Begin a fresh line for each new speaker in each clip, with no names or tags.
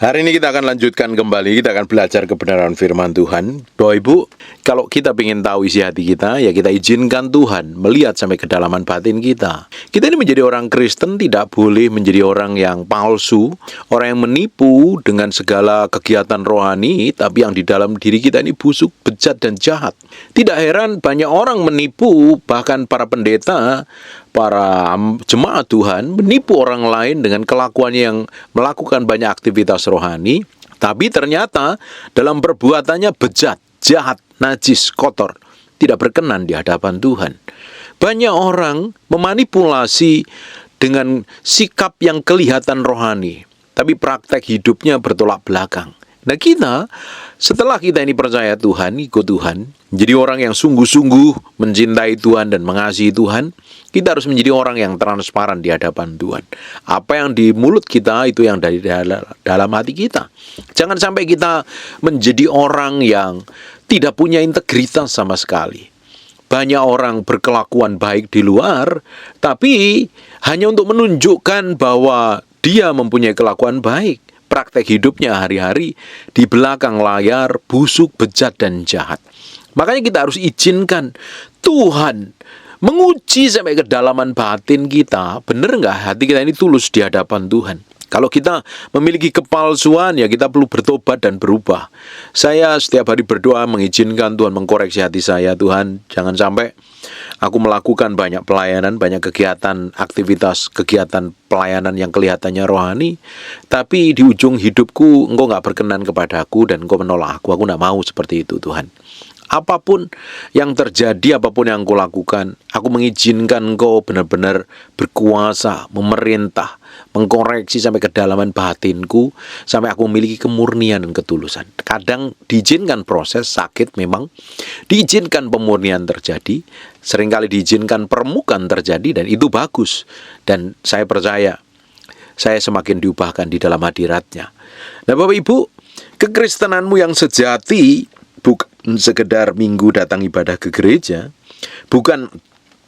Hari ini kita akan lanjutkan kembali, kita akan belajar kebenaran firman Tuhan. Bapak Ibu, kalau kita ingin tahu isi hati kita, ya kita izinkan Tuhan melihat sampai kedalaman batin kita. Kita ini menjadi orang Kristen tidak boleh menjadi orang yang palsu, orang yang menipu dengan segala kegiatan rohani, tapi yang di dalam diri kita ini busuk, bejat, dan jahat. Tidak heran banyak orang menipu, bahkan para pendeta, para jemaat Tuhan menipu orang lain dengan kelakuan yang melakukan banyak aktivitas rohani, tapi ternyata dalam perbuatannya bejat, jahat, najis, kotor, tidak berkenan di hadapan Tuhan. Banyak orang memanipulasi dengan sikap yang kelihatan rohani, tapi praktek hidupnya bertolak belakang. Nah kita, setelah kita ini percaya Tuhan, ikut Tuhan, menjadi orang yang sungguh-sungguh mencintai Tuhan dan mengasihi Tuhan, kita harus menjadi orang yang transparan di hadapan Tuhan. Apa yang di mulut kita, itu yang dari dalam hati kita. Jangan sampai kita menjadi orang yang tidak punya integritas sama sekali. Banyak orang berkelakuan baik di luar, tapi hanya untuk menunjukkan bahwa dia mempunyai kelakuan baik. Praktek hidupnya hari-hari di belakang layar busuk, bejat, dan jahat. Makanya kita harus izinkan Tuhan menguji sampai kedalaman batin kita. Benar nggak hati kita ini tulus di hadapan Tuhan? Kalau kita memiliki kepalsuan, ya kita perlu bertobat dan berubah. Saya setiap hari berdoa mengizinkan Tuhan mengkoreksi hati saya. Tuhan, jangan sampai aku melakukan banyak pelayanan, banyak kegiatan, aktivitas, kegiatan pelayanan yang kelihatannya rohani, tapi di ujung hidupku Engkau nggak berkenan kepadaku dan Engkau menolak aku. Aku nggak mau seperti itu, Tuhan. Apapun yang terjadi, apapun yang Engkau lakukan, aku mengizinkan Engkau benar-benar berkuasa, memerintah, mengkoreksi sampai kedalaman batinku, sampai aku memiliki kemurnian dan ketulusan. Kadang diizinkan proses, sakit memang, diizinkan pemurnian terjadi, seringkali diizinkan permukaan terjadi, dan itu bagus. Dan saya percaya, saya semakin diubahkan di dalam hadirat-Nya. Nah Bapak Ibu, kekristenanmu yang sejati bukan sekedar minggu datang ibadah ke gereja, bukan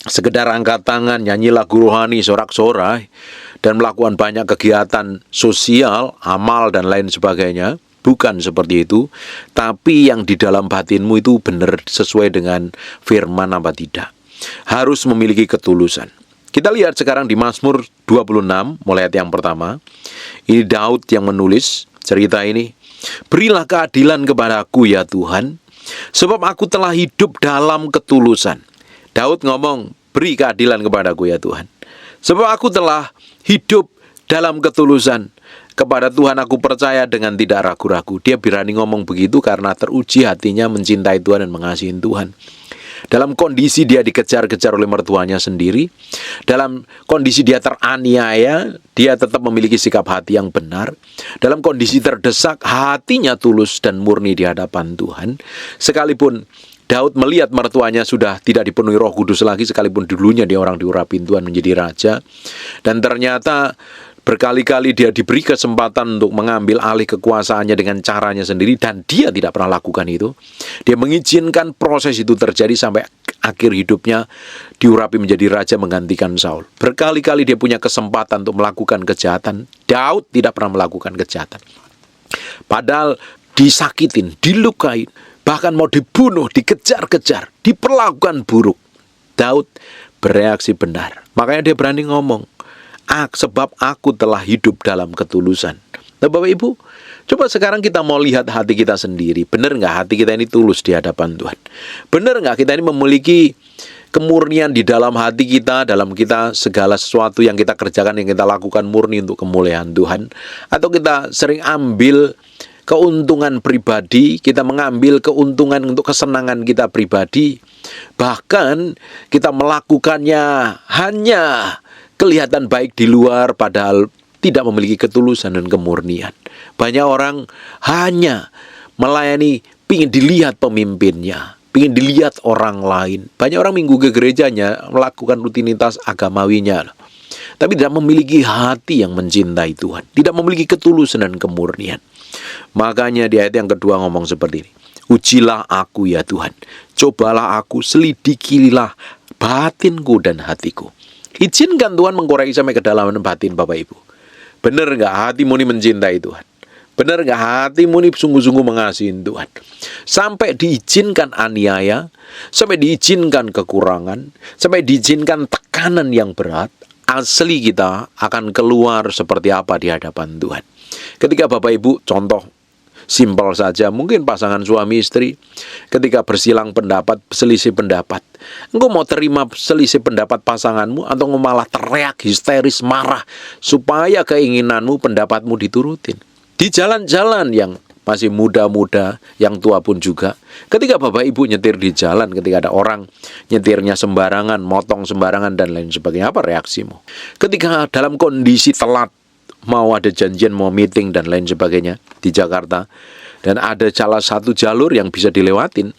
sekedar angkat tangan, nyanyi lagu rohani, sorak-sorai, dan melakukan banyak kegiatan sosial, amal, dan lain sebagainya. Bukan seperti itu, tapi yang di dalam batinmu itu benar sesuai dengan firman apa tidak. Harus memiliki ketulusan. Kita lihat sekarang di Mazmur 26, mulai ayat yang pertama. Ini Daud yang menulis cerita ini. Berilah keadilan kepadaku ya Tuhan, sebab aku telah hidup dalam ketulusan. Daud ngomong, beri keadilan kepadaku ya Tuhan, sebab aku telah hidup dalam ketulusan. Kepada Tuhan aku percaya dengan tidak ragu-ragu. Dia berani ngomong begitu karena teruji hatinya mencintai Tuhan dan mengasihi Tuhan. Dalam kondisi dia dikejar-kejar oleh mertuanya sendiri, dalam kondisi dia teraniaya, dia tetap memiliki sikap hati yang benar. Dalam kondisi terdesak, hatinya tulus dan murni di hadapan Tuhan. Sekalipun Daud melihat mertuanya sudah tidak dipenuhi Roh Kudus lagi, sekalipun dulunya dia orang diurapin Tuhan menjadi raja, dan ternyata berkali-kali dia diberi kesempatan untuk mengambil alih kekuasaannya dengan caranya sendiri, dan dia tidak pernah lakukan itu. Dia mengizinkan proses itu terjadi sampai akhir hidupnya diurapi menjadi raja menggantikan Saul. Berkali-kali dia punya kesempatan untuk melakukan kejahatan. Daud tidak pernah melakukan kejahatan. Padahal disakitin, dilukain, bahkan mau dibunuh, dikejar-kejar, diperlakukan buruk. Daud bereaksi benar. Makanya dia berani ngomong, sebab aku telah hidup dalam ketulusan. Nah Bapak Ibu, coba sekarang kita mau lihat hati kita sendiri. Benar nggak hati kita ini tulus di hadapan Tuhan? Benar nggak kita ini memiliki kemurnian di dalam hati kita, dalam kita segala sesuatu yang kita kerjakan, yang kita lakukan murni untuk kemuliaan Tuhan? Atau kita sering ambil keuntungan pribadi, kita mengambil keuntungan untuk kesenangan kita pribadi, bahkan kita melakukannya hanya kelihatan baik di luar, padahal tidak memiliki ketulusan dan kemurnian. Banyak orang hanya melayani, ingin dilihat pemimpinnya, ingin dilihat orang lain. Banyak orang minggu ke gerejanya, melakukan rutinitas agamawinya, tapi tidak memiliki hati yang mencintai Tuhan, tidak memiliki ketulusan dan kemurnian. Makanya di ayat yang kedua ngomong seperti ini. Ujilah aku ya Tuhan, cobalah aku, selidikilah batinku dan hatiku. Izinkan Tuhan mengkoreksi sampai kedalaman batin Bapak Ibu. Benar nggak hatimu ini mencintai Tuhan? Benar nggak hatimu ini sungguh-sungguh mengasihi Tuhan? Sampai diizinkan aniaya, sampai diizinkan kekurangan, sampai diizinkan tekanan yang berat, asli kita akan keluar seperti apa di hadapan Tuhan. Ketika Bapak Ibu, contoh simpel saja, mungkin pasangan suami istri, ketika bersilang pendapat, selisih pendapat, engkau mau terima selisih pendapat pasanganmu, atau engkau malah teriak, histeris, marah, supaya keinginanmu, pendapatmu diturutin. Di jalan-jalan yang masih muda-muda, yang tua pun juga, ketika Bapak Ibu nyetir di jalan, ketika ada orang nyetirnya sembarangan, motong sembarangan, dan lain sebagainya, apa reaksimu? Ketika dalam kondisi telat, mau ada janjian, mau meeting, dan lain sebagainya di Jakarta, dan ada salah satu jalur yang bisa dilewatin,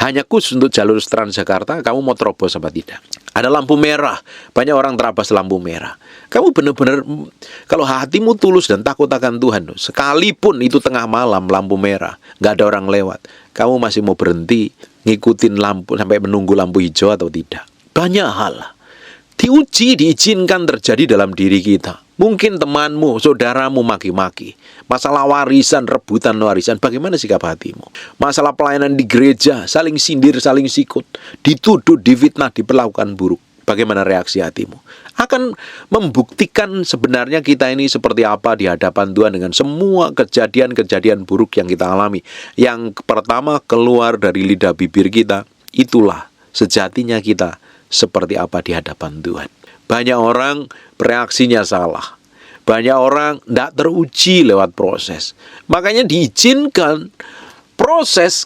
hanya khusus untuk jalur Transjakarta, kamu mau terobos apa tidak? Ada lampu merah, banyak orang terabas lampu merah. Kamu benar-benar, kalau hatimu tulus dan takut akan Tuhan, sekalipun itu tengah malam, lampu merah, nggak ada orang lewat, kamu masih mau berhenti, ngikutin lampu, sampai menunggu lampu hijau atau tidak? Banyak hal diuji, diizinkan terjadi dalam diri kita. Mungkin temanmu, saudaramu maki-maki. Masalah warisan, rebutan warisan, bagaimana sikap hatimu? Masalah pelayanan di gereja, saling sindir, saling sikut, dituduh, difitnah, diperlakukan buruk. Bagaimana reaksi hatimu? Akan membuktikan sebenarnya kita ini seperti apa di hadapan Tuhan dengan semua kejadian-kejadian buruk yang kita alami. Yang pertama keluar dari lidah bibir kita, itulah sejatinya kita seperti apa di hadapan Tuhan. Banyak orang reaksinya salah. Banyak orang tidak teruji lewat proses. Makanya diizinkan proses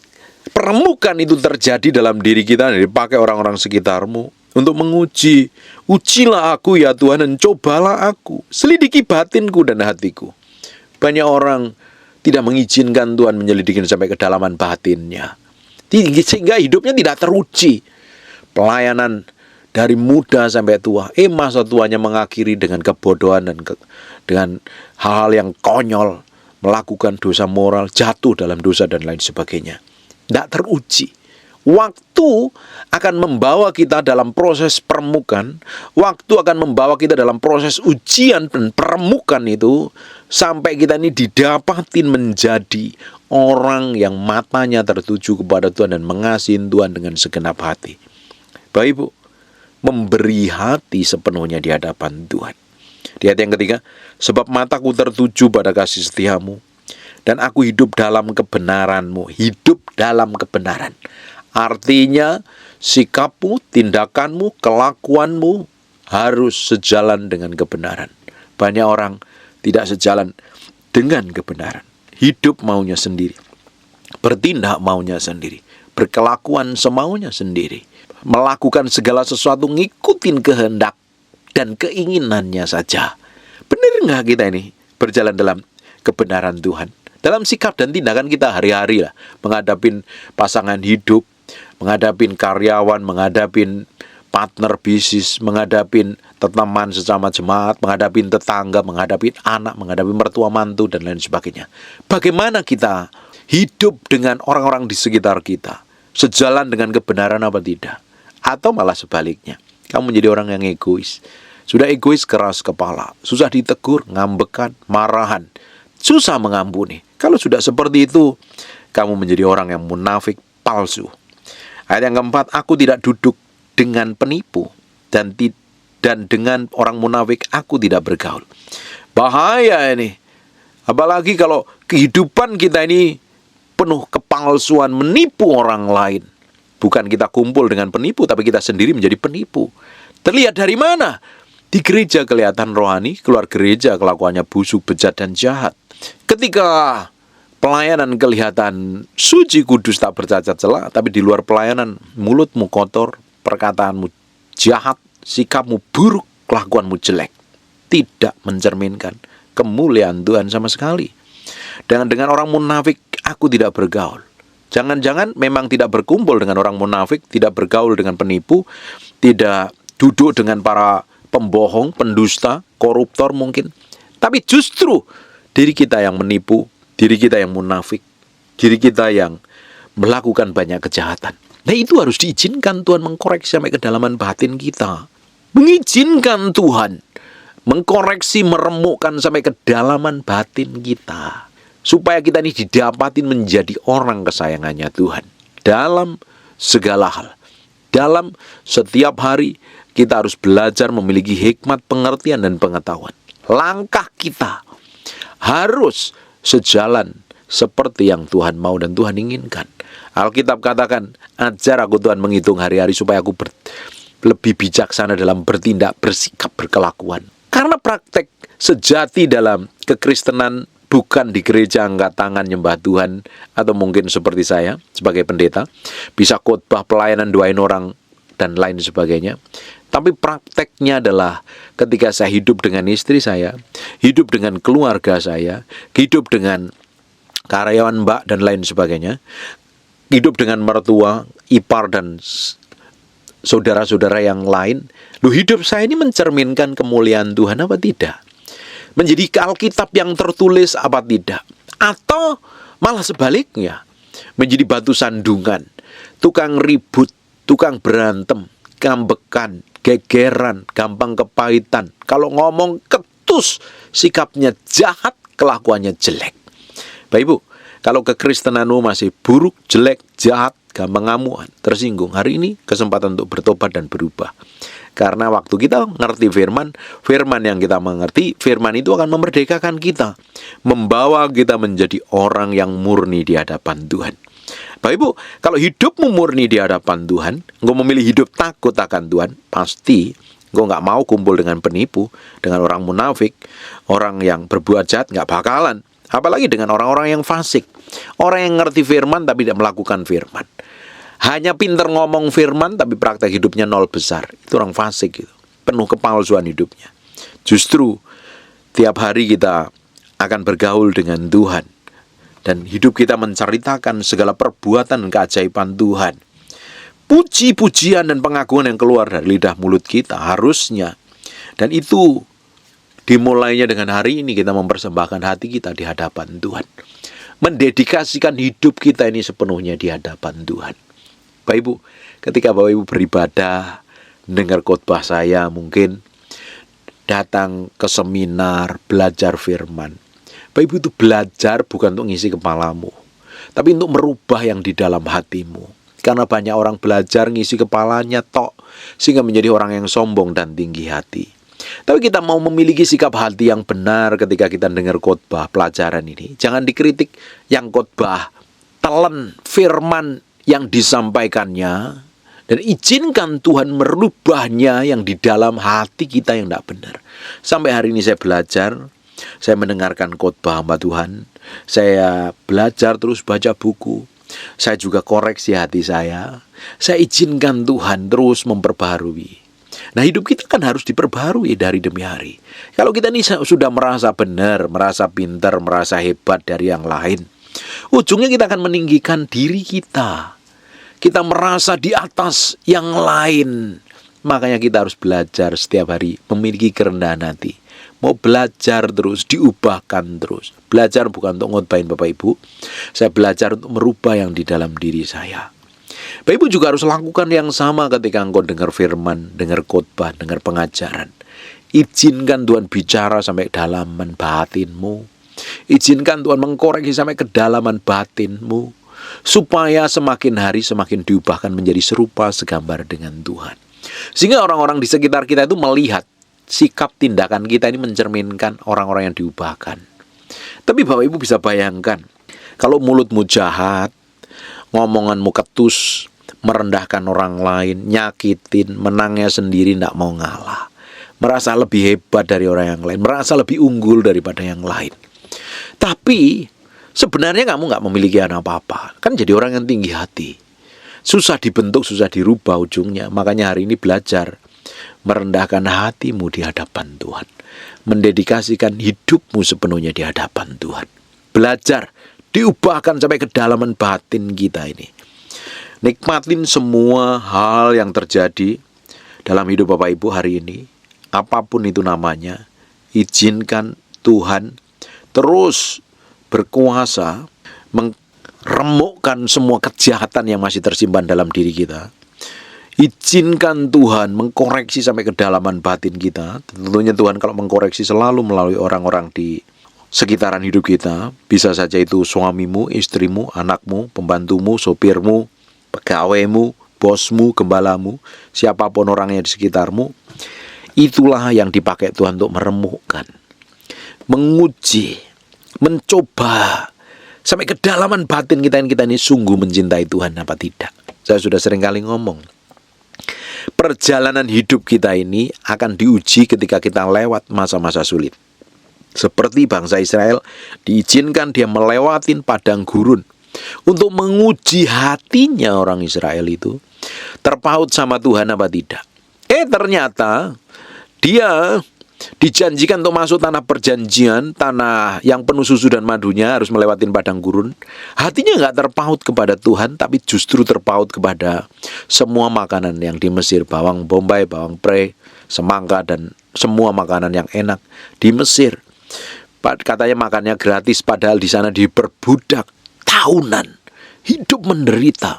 peremukan itu terjadi dalam diri kita, dipakai orang-orang sekitarmu untuk menguji. Ujilah aku ya Tuhan, dan cobalah aku. Selidiki batinku dan hatiku. Banyak orang tidak mengizinkan Tuhan menyelidiki sampai kedalaman batinnya, sehingga hidupnya tidak teruji. Pelayanan dari muda sampai tua, masa tuanya mengakhiri dengan kebodohan dan dengan hal-hal yang konyol, melakukan dosa moral, jatuh dalam dosa dan lain sebagainya. Tidak teruji. Waktu akan membawa kita dalam proses peremukan, waktu akan membawa kita dalam proses ujian dan peremukan itu, sampai kita ini didapatin menjadi orang yang matanya tertuju kepada Tuhan dan mengasihi Tuhan dengan segenap hati. Bapak Ibu, memberi hati sepenuhnya di hadapan Tuhan. Di ayat yang ketiga, sebab mataku tertuju pada kasih setiamu, dan aku hidup dalam kebenaranmu. Hidup dalam kebenaran. Artinya, sikapmu, tindakanmu, kelakuanmu harus sejalan dengan kebenaran. Banyak orang tidak sejalan dengan kebenaran. Hidup maunya sendiri. Bertindak maunya sendiri. Berkelakuan semaunya sendiri. Melakukan segala sesuatu ngikutin kehendak dan keinginannya saja. Benar nggak kita ini berjalan dalam kebenaran Tuhan? Dalam sikap dan tindakan kita hari-hari lah, menghadapin pasangan hidup, menghadapin karyawan, menghadapin partner bisnis, menghadapin teman sesama jemaat, menghadapin tetangga, menghadapin anak, menghadapi mertua mantu, dan lain sebagainya. Bagaimana kita hidup dengan orang-orang di sekitar kita? Sejalan dengan kebenaran apa tidak? Atau malah sebaliknya, kamu menjadi orang yang egois. Sudah egois, keras kepala, susah ditegur, ngambekan, marahan, susah mengampuni. Kalau sudah seperti itu, kamu menjadi orang yang munafik, palsu. Ayat yang keempat, aku tidak duduk dengan penipu, dan dengan orang munafik aku tidak bergaul. Bahaya ini. Apalagi kalau kehidupan kita ini penuh kepalsuan, menipu orang lain. Bukan kita kumpul dengan penipu, tapi kita sendiri menjadi penipu. Terlihat dari mana? Di gereja kelihatan rohani, keluar gereja kelakuannya busuk, bejat, dan jahat. Ketika pelayanan kelihatan suci, kudus, tak bercacat celah, tapi di luar pelayanan mulutmu kotor, perkataanmu jahat, sikapmu buruk, kelakuanmu jelek. Tidak mencerminkan kemuliaan Tuhan sama sekali. Dengan orang munafik aku tidak bergaul. Jangan-jangan memang tidak berkumpul dengan orang munafik, tidak bergaul dengan penipu, tidak duduk dengan para pembohong, pendusta, koruptor mungkin. Tapi justru diri kita yang menipu, diri kita yang munafik, diri kita yang melakukan banyak kejahatan. Nah, itu harus diizinkan Tuhan mengkoreksi sampai kedalaman batin kita. Mengizinkan Tuhan mengkoreksi, meremukkan sampai kedalaman batin kita. supaya kita ini didapatin menjadi orang kesayangannya Tuhan dalam segala hal. Dalam setiap hari kita harus belajar memiliki hikmat, pengertian, dan pengetahuan. Langkah kita harus sejalan seperti yang Tuhan mau dan Tuhan inginkan. Alkitab katakan, ajar aku Tuhan menghitung hari-hari supaya aku lebih bijaksana dalam bertindak, bersikap, berkelakuan. Karena praktek sejati dalam kekristenan bukan di gereja angkat tangan nyembah Tuhan, atau mungkin seperti saya sebagai pendeta, bisa khotbah, pelayanan, doain orang, dan lain sebagainya. Tapi prakteknya adalah ketika saya hidup dengan istri saya, hidup dengan keluarga saya, hidup dengan karyawan mbak dan lain sebagainya, hidup dengan mertua, ipar, dan saudara-saudara yang lain. Hidup saya ini mencerminkan kemuliaan Tuhan apa tidak? Menjadi Alkitab yang tertulis apa tidak? Atau malah sebaliknya, menjadi batu sandungan, tukang ribut, tukang berantem, kambekan, gegeran, gampang kepahitan. Kalau ngomong ketus, sikapnya jahat, kelakuannya jelek. Bapak Ibu, kalau kekristenanmu masih buruk, jelek, jahat, gampang ngamuan, tersinggung, hari ini kesempatan untuk bertobat dan berubah. Karena waktu kita ngerti firman yang kita mengerti, firman itu akan memerdekakan kita, membawa kita menjadi orang yang murni di hadapan Tuhan. Bapak Ibu, kalau hidupmu murni di hadapan Tuhan, engkau memilih hidup takut akan Tuhan, pasti engkau nggak mau kumpul dengan penipu, dengan orang munafik, orang yang berbuat jahat, nggak bakalan. Apalagi dengan orang-orang yang fasik, orang yang ngerti firman tapi tidak melakukan firman. Hanya pinter ngomong firman tapi praktek hidupnya nol besar. Itu orang fasik gitu. Penuh kepalsuan hidupnya. Justru tiap hari kita akan bergaul dengan Tuhan, dan hidup kita menceritakan segala perbuatan dan keajaiban Tuhan. Puji-pujian dan pengakuan yang keluar dari lidah mulut kita harusnya. Dan itu dimulainya dengan hari ini kita mempersembahkan hati kita di hadapan Tuhan. Mendedikasikan hidup kita ini sepenuhnya di hadapan Tuhan. Bapak Ibu, ketika Bapak Ibu beribadah, dengar khotbah saya, mungkin datang ke seminar, belajar firman. Bapak Ibu itu belajar bukan untuk ngisi kepalamu, tapi untuk merubah yang di dalam hatimu. Karena banyak orang belajar ngisi kepalanya tok, sehingga menjadi orang yang sombong dan tinggi hati. Tapi kita mau memiliki sikap hati yang benar ketika kita dengar khotbah pelajaran ini. Jangan dikritik yang khotbah, telan firman yang disampaikannya, dan izinkan Tuhan merubahnya yang di dalam hati kita yang tidak benar. Sampai hari ini saya belajar, saya mendengarkan khotbah hamba Tuhan, saya belajar terus baca buku, saya juga koreksi hati saya izinkan Tuhan terus memperbaharui. Nah, hidup kita kan harus diperbaharui dari demi hari. Kalau kita ini sudah merasa benar, merasa pintar, merasa hebat dari yang lain, ujungnya kita akan meninggikan diri kita. Kita merasa di atas yang lain. Makanya kita harus belajar setiap hari memiliki kerendahan hati. Mau belajar terus, diubahkan terus. Belajar bukan untuk ngotbahin Bapak Ibu. Saya belajar untuk merubah yang di dalam diri saya. Bapak Ibu juga harus lakukan yang sama ketika engkau dengar firman, dengar khotbah, dengar pengajaran. Izinkan Tuhan bicara sampai kedalaman batinmu. Izinkan Tuhan mengkoreksi sampai kedalaman batinmu, supaya semakin hari semakin diubahkan menjadi serupa segambar dengan Tuhan. Sehingga orang-orang di sekitar kita itu melihat sikap tindakan kita ini mencerminkan orang-orang yang diubahkan. Tapi Bapak Ibu bisa bayangkan, kalau mulutmu jahat, ngomonganmu ketus, merendahkan orang lain, nyakitin, menangnya sendiri, tidak mau ngalah, merasa lebih hebat dari orang yang lain, merasa lebih unggul daripada yang lain. Tapi sebenarnya kamu nggak memiliki apa-apa, kan jadi orang yang tinggi hati. Susah dibentuk, susah dirubah ujungnya. Makanya hari ini belajar merendahkan hatimu di hadapan Tuhan, mendedikasikan hidupmu sepenuhnya di hadapan Tuhan. Belajar diubahkan sampai kedalaman batin kita ini. Nikmatin semua hal yang terjadi dalam hidup Bapak Ibu hari ini, apapun itu namanya. Izinkan Tuhan terus berkuasa meremukkan semua kejahatan yang masih tersimpan dalam diri kita. Izinkan Tuhan mengkoreksi sampai kedalaman batin kita. Tentunya Tuhan kalau mengkoreksi selalu melalui orang-orang di sekitaran hidup kita. Bisa saja itu suamimu, istrimu, anakmu, pembantumu, sopirmu, pegawaimu, bosmu, gembalamu, siapapun orangnya di sekitarmu. Itulah yang dipakai Tuhan untuk meremukkan, menguji, mencoba sampai kedalaman batin kita ini sungguh mencintai Tuhan apa tidak. Saya sudah sering kali ngomong, perjalanan hidup kita ini akan diuji ketika kita lewat masa-masa sulit. Seperti bangsa Israel, diizinkan dia melewatin padang gurun untuk menguji hatinya orang Israel itu, terpaut sama Tuhan apa tidak. Ternyata dia dijanjikan untuk masuk tanah perjanjian, tanah yang penuh susu dan madunya, harus melewatin padang gurun. Hatinya nggak terpaut kepada Tuhan, tapi justru terpaut kepada semua makanan yang di Mesir, bawang bombay, bawang pre, semangka, dan semua makanan yang enak di Mesir. Katanya makannya gratis, padahal di sana diperbudak tahunan, hidup menderita,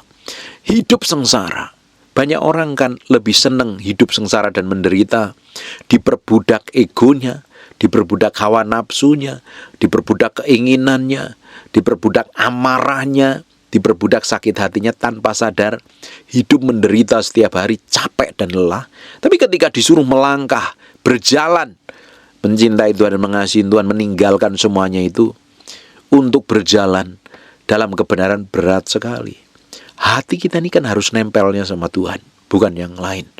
hidup sengsara. Banyak orang kan lebih senang hidup sengsara dan menderita, diperbudak egonya, diperbudak hawa nafsunya, diperbudak keinginannya, diperbudak amarahnya, diperbudak sakit hatinya tanpa sadar, hidup menderita setiap hari, capek dan lelah. Tapi ketika disuruh melangkah, berjalan, mencintai Tuhan dan mengasihi Tuhan, meninggalkan semuanya itu untuk berjalan dalam kebenaran, berat sekali. Hati kita ini kan harus nempelnya sama Tuhan, bukan yang lain.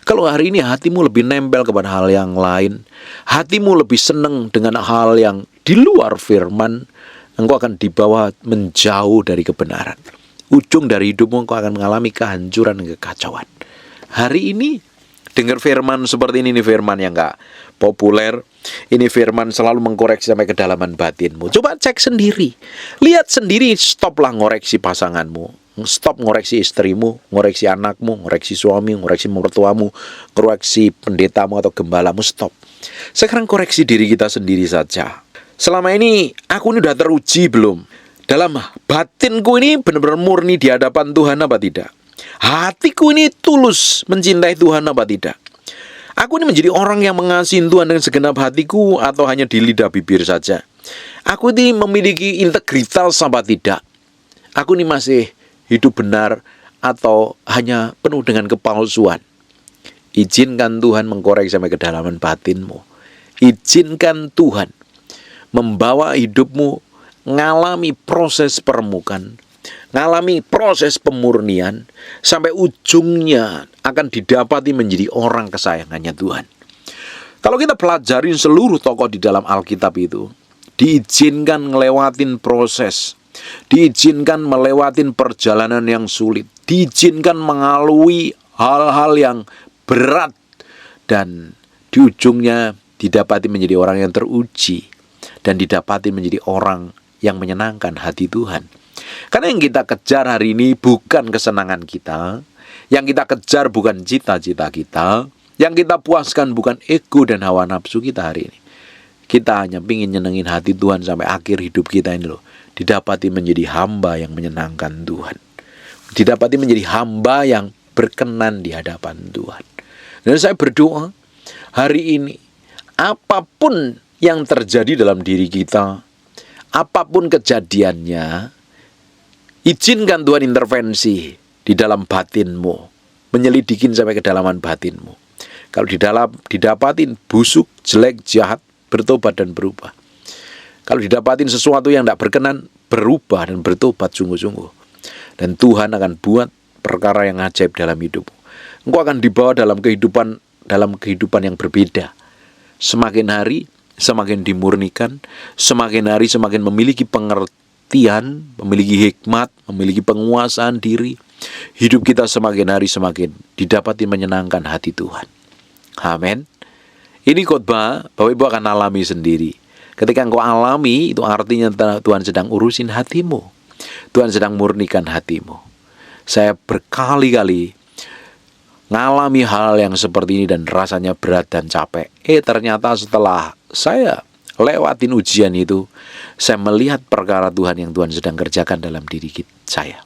Kalau hari ini hatimu lebih nempel kepada hal yang lain, hatimu lebih senang dengan hal yang di luar firman, engkau akan dibawa menjauh dari kebenaran. Ujung dari hidupmu engkau akan mengalami kehancuran dan kekacauan. Hari ini dengar firman seperti ini firman yang gak populer. Ini firman selalu mengkoreksi sampai kedalaman batinmu. Coba cek sendiri, lihat sendiri, stoplah ngoreksi pasanganmu, stop ngoreksi istrimu, ngoreksi anakmu, ngoreksi suami, ngoreksi mertuamu, ngoreksi pendetamu atau gembalamu. Stop. Sekarang koreksi diri kita sendiri saja. Selama ini aku ini udah teruji belum? Dalam batinku ini benar-benar murni di hadapan Tuhan apa tidak? Hatiku ini tulus mencintai Tuhan apa tidak? Aku ini menjadi orang yang mengasihi Tuhan dengan segenap hatiku atau hanya di lidah bibir saja? Aku ini memiliki integritas apa tidak? Aku ini masih hidup benar atau hanya penuh dengan kepalsuan? Izinkan Tuhan mengkoreksi sampai kedalaman batinmu. Izinkan Tuhan membawa hidupmu ngalami proses permukaan, ngalami proses pemurnian, sampai ujungnya akan didapati menjadi orang kesayangannya Tuhan. Kalau kita pelajarin seluruh tokoh di dalam Alkitab itu, diizinkan ngelewatin proses, diizinkan melewatin perjalanan yang sulit, diizinkan mengalami hal-hal yang berat, dan di ujungnya didapati menjadi orang yang teruji, dan didapati menjadi orang yang menyenangkan hati Tuhan. Karena yang kita kejar hari ini bukan kesenangan kita, yang kita kejar bukan cita-cita kita, yang kita puaskan bukan ego dan hawa nafsu kita hari ini. Kita hanya ingin nyenengin hati Tuhan sampai akhir hidup kita ini loh. Didapati menjadi hamba yang menyenangkan Tuhan, didapati menjadi hamba yang berkenan di hadapan Tuhan. Dan saya berdoa hari ini, apapun yang terjadi dalam diri kita, apapun kejadiannya, izinkan Tuhan intervensi di dalam batinmu, menyelidikin sampai kedalaman batinmu. Kalau didapatin busuk, jelek, jahat, bertobat dan berubah. Kalau didapatin sesuatu yang tidak berkenan, berubah dan bertobat sungguh-sungguh. Dan Tuhan akan buat perkara yang ajaib dalam hidupmu. Engkau akan dibawa dalam kehidupan yang berbeda. Semakin hari semakin dimurnikan, semakin hari semakin memiliki pengertian, memiliki hikmat, memiliki penguasaan diri. Hidup kita semakin hari semakin didapati menyenangkan hati Tuhan. Amin. Ini khotbah Bapak Ibu akan alami sendiri. Ketika engkau alami, itu artinya Tuhan sedang urusin hatimu, Tuhan sedang murnikan hatimu. Saya berkali-kali ngalami hal yang seperti ini dan rasanya berat dan capek. Ternyata setelah saya lewatin ujian itu, saya melihat perkara Tuhan yang Tuhan sedang kerjakan dalam diri saya.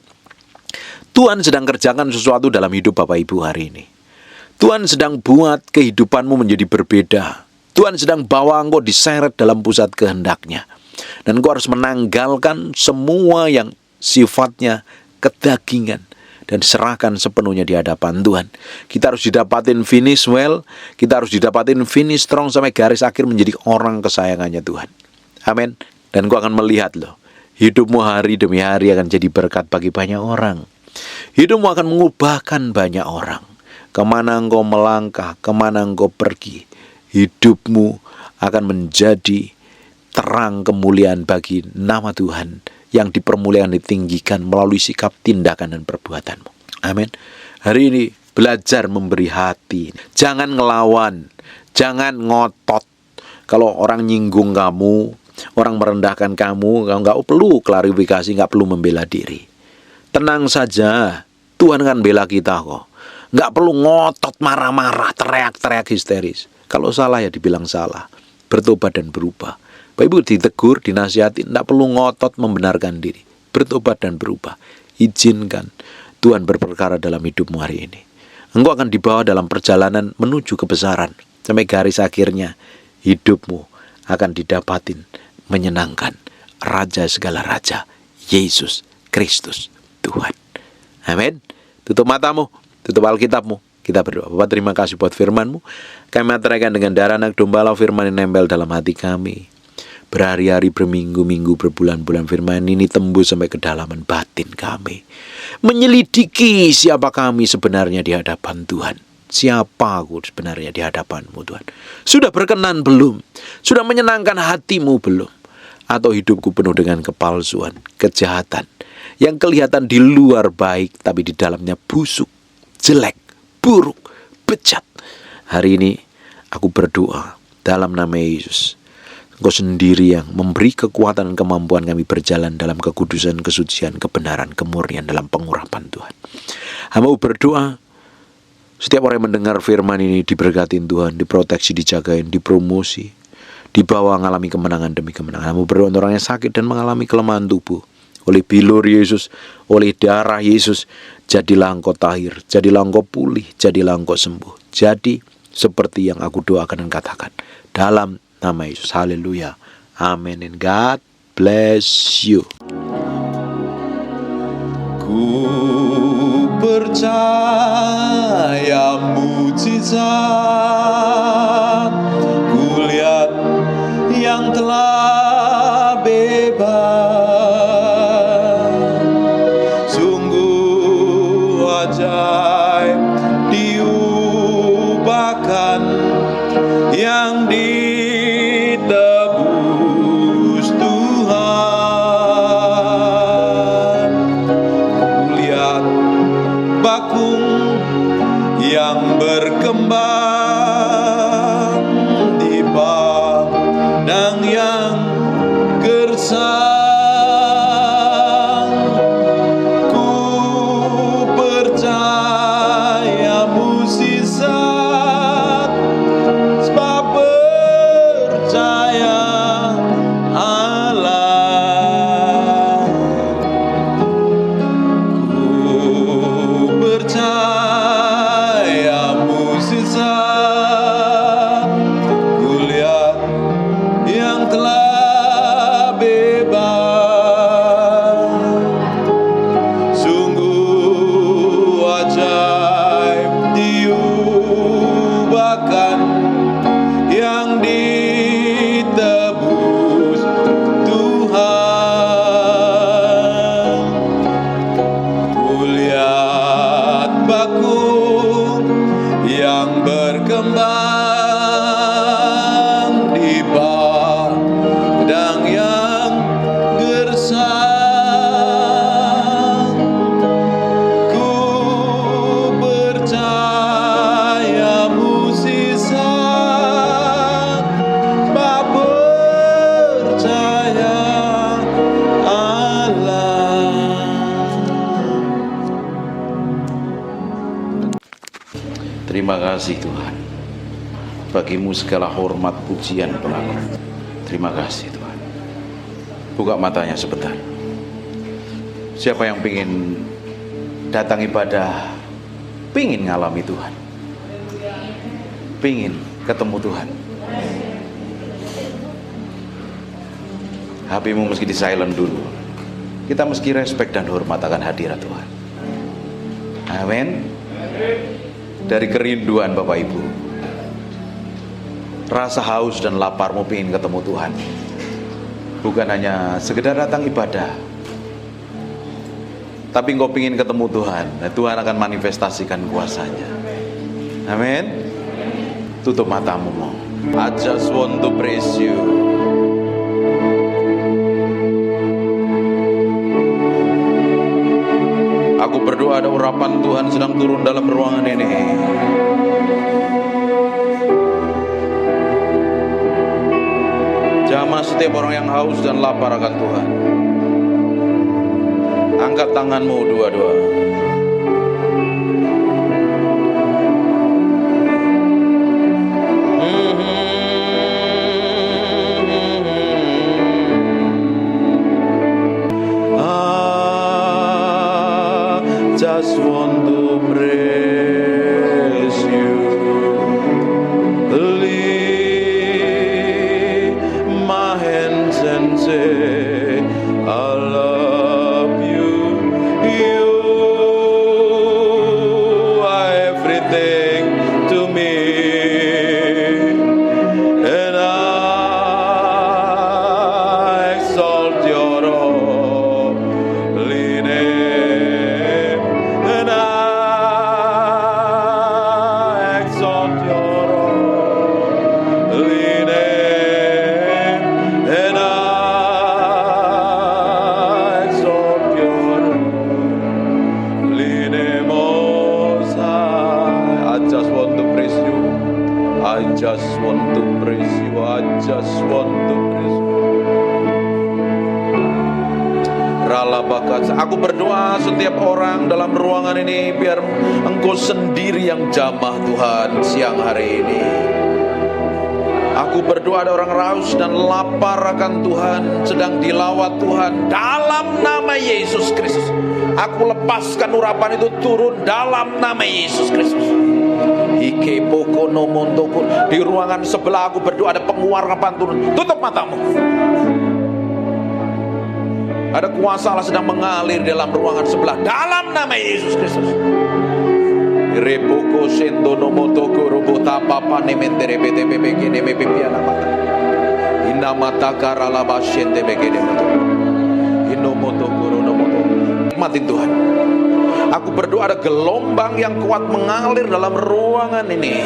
Tuhan sedang kerjakan sesuatu dalam hidup Bapak Ibu hari ini. Tuhan sedang buat kehidupanmu menjadi berbeda. Tuhan sedang bawa engkau diseret dalam pusat kehendaknya. Dan engkau harus menanggalkan semua yang sifatnya kedagingan dan serahkan sepenuhnya di hadapan Tuhan. Kita harus didapatin finish well, kita harus didapatin finish strong sampai garis akhir menjadi orang kesayangannya Tuhan. Amin. Dan engkau akan melihat loh, hidupmu hari demi hari akan jadi berkat bagi banyak orang. Hidupmu akan mengubahkan banyak orang. Kemana engkau melangkah, kemana engkau pergi, hidupmu akan menjadi terang kemuliaan bagi nama Tuhan yang dipermuliakan, ditinggikan melalui sikap, tindakan, dan perbuatanmu. Amin. Hari ini belajar memberi hati. Jangan ngelawan, jangan ngotot. Kalau orang nyinggung kamu, orang merendahkan kamu nggak perlu klarifikasi, nggak perlu membela diri. Tenang saja, Tuhan akan bela kita kok. Nggak perlu ngotot, marah-marah, teriak-teriak histeris. Kalau salah ya dibilang salah, bertobat dan berubah. Bapak Ibu ditegur, dinasihati, tidak perlu ngotot membenarkan diri. Bertobat dan berubah. Izinkan Tuhan berperkara dalam hidupmu hari ini. Engkau akan dibawa dalam perjalanan menuju kebesaran. Sampai garis akhirnya, hidupmu akan didapatin menyenangkan Raja segala Raja, Yesus Kristus Tuhan. Amin. Tutup matamu, tutup Alkitabmu. Kita berdoa. Bapak, terima kasih buat firman-Mu. Kami materaikan dengan darah anak domba, firman yang nempel dalam hati kami. Berhari-hari, berminggu-minggu, berbulan-bulan firman ini tembus sampai kedalaman batin kami. Menyelidiki siapa kami sebenarnya di hadapan Tuhan. Siapa aku sebenarnya di hadapan-Mu Tuhan. Sudah berkenan belum? Sudah menyenangkan hati-Mu belum? Atau hidupku penuh dengan kepalsuan, kejahatan, yang kelihatan di luar baik tapi di dalamnya busuk, jelek, buruk, bejat. Hari ini aku berdoa dalam nama Yesus. Engkau sendiri yang memberi kekuatan dan kemampuan kami berjalan dalam kekudusan, kesucian, kebenaran, kemurnian dalam pengurapan Tuhan. Hamba berdoa, setiap orang yang mendengar firman ini diberkatin Tuhan, diproteksi, dijagain, dipromosi, dibawa mengalami kemenangan demi kemenangan. Hamba berdoa untuk orang yang sakit dan mengalami kelemahan tubuh. Oleh bilur Yesus, oleh darah Yesus, jadilah engkau tahir, jadilah engkau pulih, jadilah engkau sembuh. Jadi seperti yang aku doakan dan katakan. Dalam nama Yesus. Haleluya. Amin. And God bless you.
Ku percaya mujizat, ku lihat yang telah bebas. Sungguh ajaib diubahkan yang ditebus Tuhan. Kulihat bakung yang berkembang di padang yang gersang. Ku percaya mukjizat, sebab percaya Allah. Ku percaya mukjizat, ku lihat yang telah bebas. Sungguh ajaib diubahkan yang ditebus Tuhan. Kulihat bakung yang berkembang di padang yang gersang. Ku percaya mukjizat, sebab percaya Allah.
Terima kasih Tuhan. Bagimu segala hormat, pujian, pengakuan. Terima kasih Tuhan. Buka matanya sebentar. Siapa yang ingin datang ibadah, pingin ngalami Tuhan, pingin ketemu Tuhan. HP-mu mesti di silent dulu. Kita mesti respect dan hormat akan hadirat Tuhan. Amin. Dari kerinduan Bapak Ibu, rasa haus dan laparmu pengen ketemu Tuhan, bukan hanya sekedar datang ibadah, tapi engkau pengen ketemu Tuhan. Nah, Tuhan akan manifestasikan kuasanya. Amin. Tutup matamu. I just want to praise you. Aku berdoa ada urapan Tuhan sedang turun dalam ruangan ini. Jamah setiap orang yang haus dan lapar akan Tuhan. Angkat tanganmu dua-dua. Just want to praise you. Lift my hands and say, I love you. You are everything to me, and I exalt your holy name, and I exalt your holy name, and I exalt your holy name, Most High. I just want to praise you. I just want to praise you. I just want to praise you. Ralabakat. Aku berdoa setiap orang dalam ruangan ini, biar Engkau sendiri yang jamah Tuhan siang hari ini. Aku berdoa ada orang raus dan lapar akan Tuhan, sedang dilawat Tuhan dalam nama Yesus Kristus. Aku lepaskan urapan itu turun dalam nama Yesus Kristus. Ike poko nomontoko. Di ruangan sebelah aku berdoa ada penguarapan turun. Tutup matamu. Ada kuasa Allah sedang mengalir dalam ruangan sebelah dalam nama Yesus Kristus. Repoko sendo nomotoko robota papa nementere bete bebe gene mepiana mata. Inna mata karala bashente begene mata. Inomotoko ronomoto. Nikmatin Tuhan. Aku berdoa ada gelombang yang kuat mengalir dalam ruangan ini.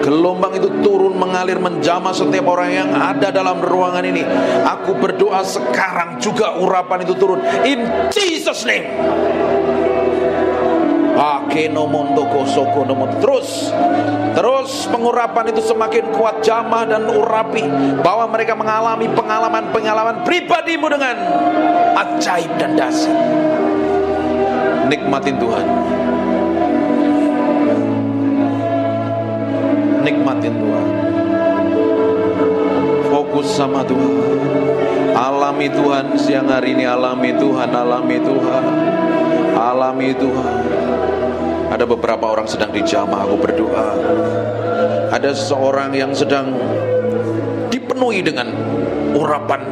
Gelombang itu turun mengalir menjamah setiap orang yang ada dalam ruangan ini. Aku berdoa sekarang juga urapan itu turun in Jesus name. Terus pengurapan itu semakin kuat jamah dan urapi, bahwa mereka mengalami pengalaman pribadimu dengan ajaib dan dahsyat. Nikmatin Tuhan. Nikmatin Tuhan. Fokus sama Tuhan. Alami Tuhan siang hari ini. Alami Tuhan. Alami Tuhan. Alami Tuhan. Ada beberapa orang sedang dijamah. Aku berdoa ada seseorang yang sedang dipenuhi dengan urapan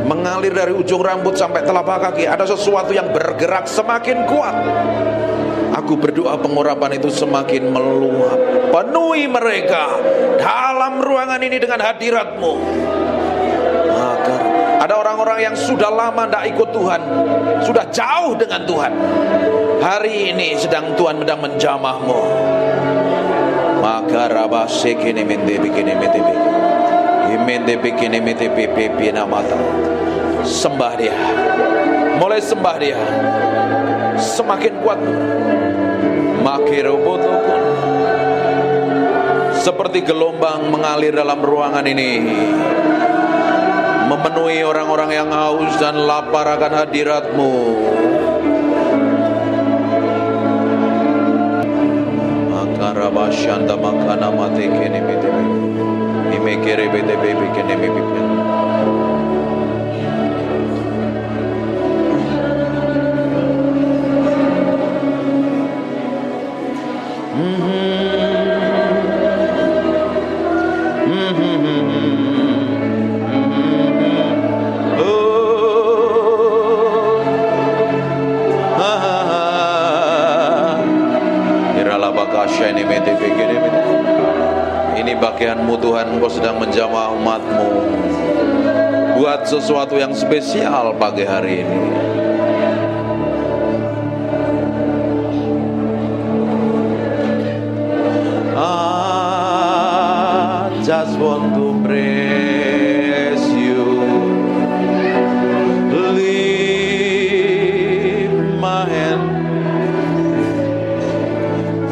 mengalir dari ujung rambut sampai telapak kaki. Ada sesuatu yang bergerak semakin kuat. Aku berdoa pengurapan itu semakin meluap. Penuhi mereka dalam ruangan ini dengan hadirat-Mu. Agar ada orang-orang yang sudah lama tidak ikut Tuhan, sudah jauh dengan Tuhan, hari ini sedang Tuhan sedang menjamah-Mu. Maka rabasekene mende bikene mende imende bikene mende pipi namata. Sembah Dia. Mulai sembah Dia. Semakin kuat. Makirobotokon. Seperti gelombang mengalir dalam ruangan ini, memenuhi orang-orang yang haus dan lapar akan hadirat-Mu. Makarabashanda makana mate kene bete imekere bete bebe kene bebe. Ini bagianmu Tuhan, Engkau sedang menjamah umat-Mu. Buat sesuatu yang spesial pagi hari ini. I just want to praise you. Lift my hand.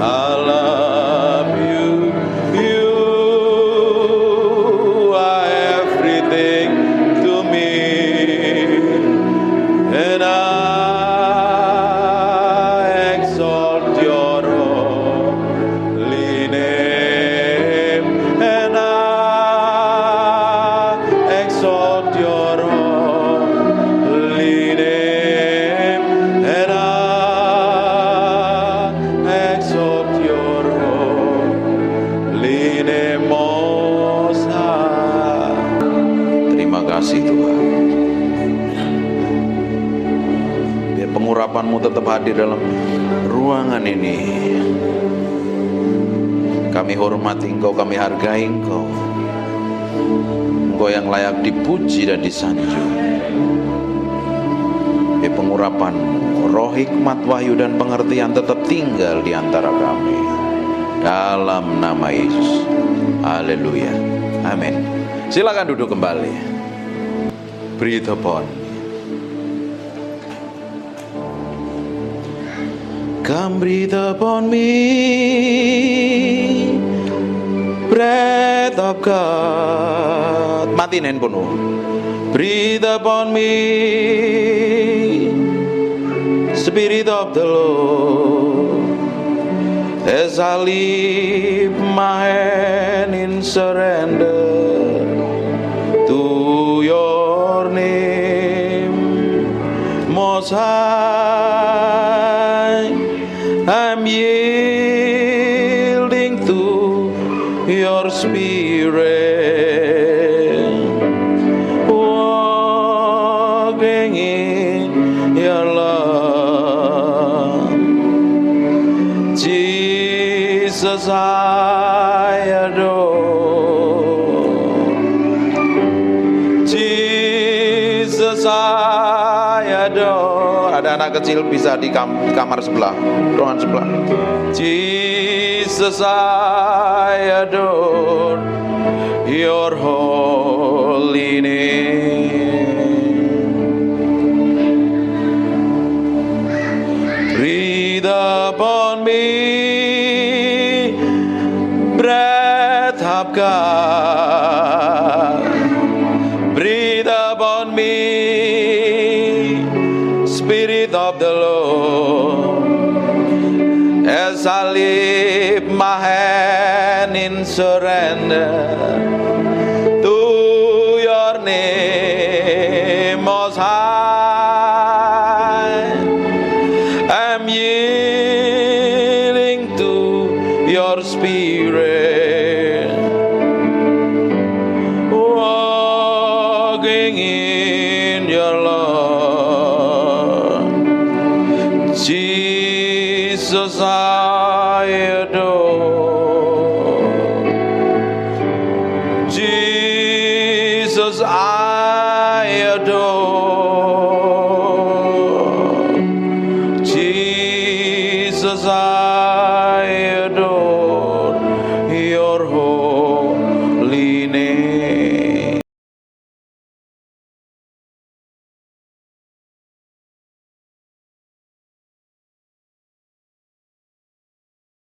I love you. You are everything to me. And I exalt your holy name. And I exalt your holy name. And I exalt your holy name, Most High. Terima kasih Tuhan. Biar pengurapan-Mu tetap hadir dalam ruangan ini. Kami hormati Engkau, kami hargai Engkau. Engkau yang layak dipuji dan disanjung. Biar pengurapan-Mu, roh hikmat, wahyu dan pengertian tetap tinggal di antara kami. Dalam nama Yesus. Haleluya. Amin. Silakan duduk kembali. Breathe upon me. Come breathe upon me, breath of God. Matiin handphone. Breathe upon me, Spirit of the Lord. As I lift my hand in surrender to your name, Most High, I'm yielding to your spirit, walking in your love. Jesus, I adore. Jesus, I adore. Ada anak kecil bisa di kamar sebelah, ruangan sebelah. Jesus, I adore your holy name. Breathe upon me, breath of God. Breathe upon me, Spirit of the Lord. As I lift my hand in surrender to your name, Most High, I'm yielding to your spirit, walking in your love. Jesus, I adore. Jesus, I adore. Jesus, I adore your holy